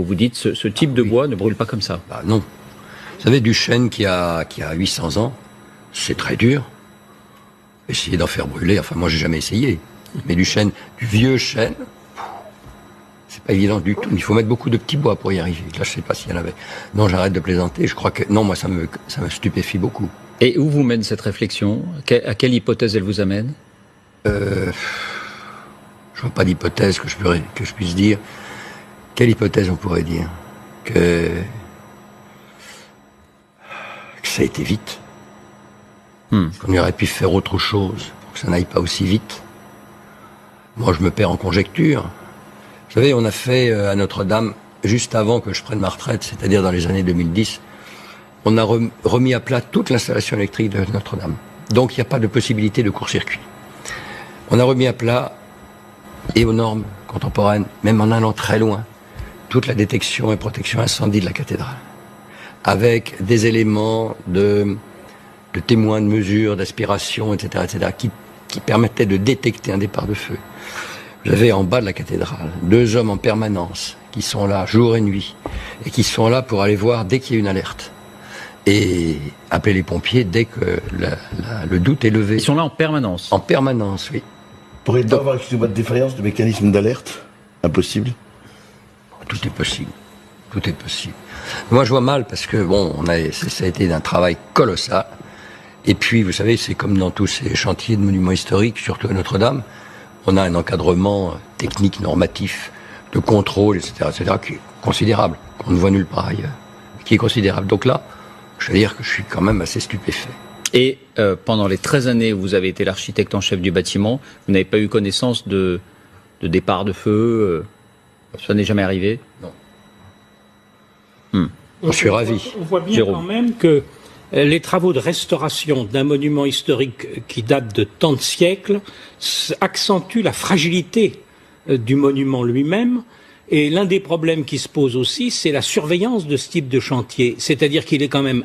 Vous dites ce type de bois ne brûle pas comme ça. Bah non. Vous savez, du chêne qui a 800 ans, c'est très dur. Essayer d'en faire brûler, enfin moi j'ai jamais essayé. Mais du vieux chêne, c'est pas évident du tout. Il faut mettre beaucoup de petits bois pour y arriver. Là, je sais pas s'il y en avait. Non, j'arrête de plaisanter. Je crois que non, moi ça me stupéfie beaucoup. Et où vous mène cette réflexion? À quelle hypothèse elle vous amène? Je vois pas d'hypothèse que je puisse dire. Quelle hypothèse on pourrait dire? Que ça a été vite. Qu'on aurait pu faire autre chose pour que ça n'aille pas aussi vite. Moi, je me perds en conjecture. Vous savez, on a fait à Notre-Dame, juste avant que je prenne ma retraite, c'est-à-dire dans les années 2010, on a remis à plat toute l'installation électrique de Notre-Dame. Donc, il n'y a pas de possibilité de court-circuit. On a remis à plat, et aux normes contemporaines, même en allant très loin, toute la détection et protection incendie de la cathédrale. Avec des éléments de témoins de mesure, d'aspiration, etc., qui permettaient de détecter un départ de feu. Vous avez en bas de la cathédrale 2 hommes en permanence qui sont là jour et nuit et qui sont là pour aller voir dès qu'il y a une alerte et appeler les pompiers dès que le doute est levé. Ils sont là en permanence? En permanence, oui. Pourrait-on avoir, excusez-moi, de défaillance de mécanisme d'alerte? Impossible? Tout est possible. Tout est possible. Moi, je vois mal parce que, bon, ça a été un travail colossal. Et puis, vous savez, c'est comme dans tous ces chantiers de monuments historiques, surtout à Notre-Dame, on a un encadrement technique, normatif, de contrôle, etc., qui est considérable, qu'on ne voit nulle part ailleurs, qui est considérable. Donc là, je veux dire que je suis quand même assez stupéfait. Et pendant les 13 années où vous avez été l'architecte en chef du bâtiment, vous n'avez pas eu connaissance de départ de feu ça n'est jamais arrivé? Non. Je suis ravi. On voit bien quand même que les travaux de restauration d'un monument historique qui date de tant de siècles accentuent la fragilité du monument lui-même. Et l'un des problèmes qui se pose aussi, c'est la surveillance de ce type de chantier. C'est-à-dire qu'il est quand même